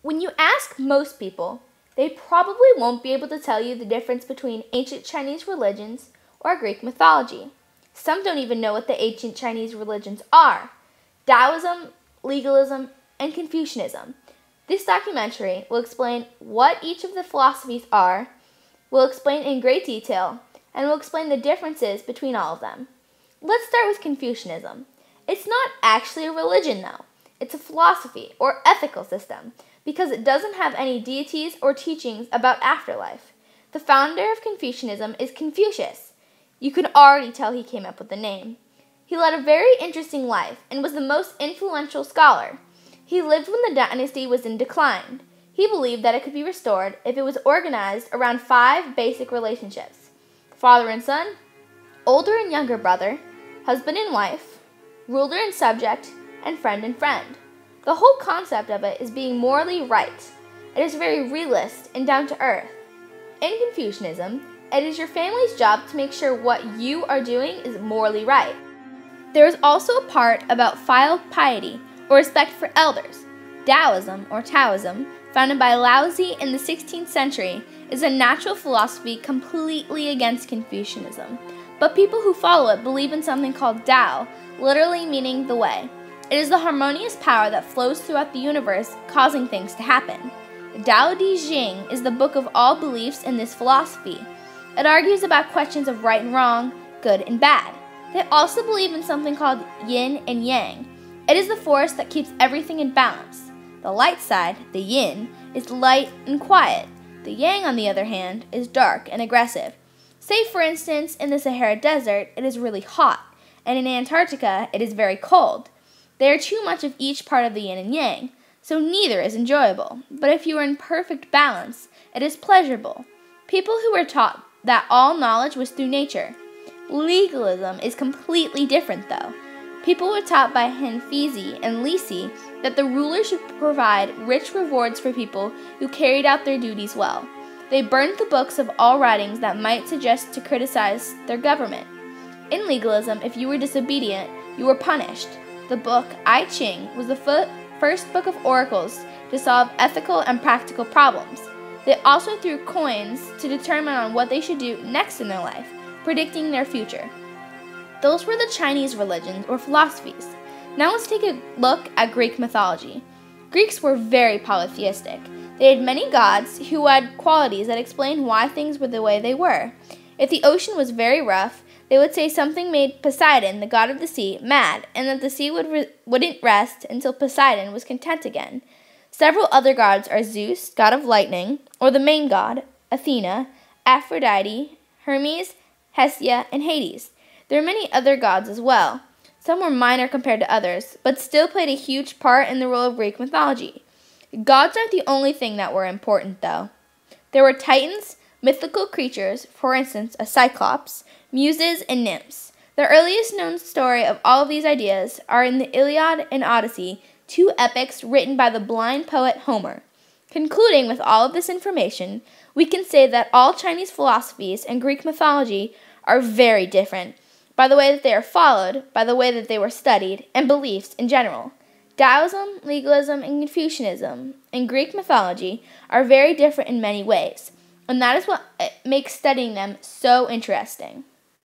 When you ask most people, they probably won't be able to tell you the difference between ancient Chinese religions or Greek mythology. Some don't even know what the ancient Chinese religions are: Taoism, legalism, and Confucianism. This documentary will explain what each of the philosophies are, will explain in great detail, and will explain the differences between all of them. Let's start with Confucianism. It's not actually a religion, though. It's a philosophy or ethical system, because it doesn't have any deities or teachings about afterlife. The founder of Confucianism is Confucius. You can already tell he came up with the name. He led a very interesting life and was the most influential scholar. He lived when the dynasty was in decline. He believed that it could be restored if it was organized around 5 basic relationships: father and son, older and younger brother, husband and wife, ruler and subject, and friend and friend. The whole concept of it is being morally right. It is very realist and down to earth. In Confucianism, it is your family's job to make sure what you are doing is morally right. There is also a part about filial piety, or respect for elders. Taoism, or Taoism, founded by Laozi in the 16th century, is a natural philosophy completely against Confucianism. But people who follow it believe in something called Tao, literally meaning the way. It is the harmonious power that flows throughout the universe, causing things to happen. Tao Te Ching is the book of all beliefs in this philosophy. It argues about questions of right and wrong, good and bad. They also believe in something called yin and yang. It is the force that keeps everything in balance. The light side, the yin, is light and quiet. The yang, on the other hand, is dark and aggressive. Say, for instance, in the Sahara Desert, it is really hot, and in Antarctica, it is very cold. There are too much of each part of the yin and yang, so neither is enjoyable. But if you are in perfect balance, it is pleasurable. People who were taught that all knowledge was through nature. Legalism is completely different, though. People were taught by Hanfizi and Lisi that the ruler should provide rich rewards for people who carried out their duties well. They burned the books of all writings that might suggest to criticize their government. In legalism, if you were disobedient, you were punished. The book I Ching was the first book of oracles to solve ethical and practical problems. They also threw coins to determine on what they should do next in their life, predicting their future. Those were the Chinese religions or philosophies. Now let's take a look at Greek mythology. Greeks were very polytheistic. They had many gods who had qualities that explained why things were the way they were. If the ocean was very rough, they would say something made Poseidon, the god of the sea, mad, and that the sea wouldn't rest until Poseidon was content again. Several other gods are Zeus, god of lightning, or the main god, Athena, Aphrodite, Hermes, Hestia, and Hades. There are many other gods as well. Some were minor compared to others, but still played a huge part in the role of Greek mythology. Gods aren't the only thing that were important, though. There were titans, mythical creatures, for instance, a cyclops, muses, and nymphs. The earliest known story of all of these ideas are in the Iliad and Odyssey, 2 epics written by the blind poet Homer. Concluding with all of this information, we can say that all Chinese philosophies and Greek mythology are very different, by the way that they are followed, by the way that they were studied, and beliefs in general. Taoism, legalism, and Confucianism in Greek mythology are very different in many ways, and that is what makes studying them so interesting.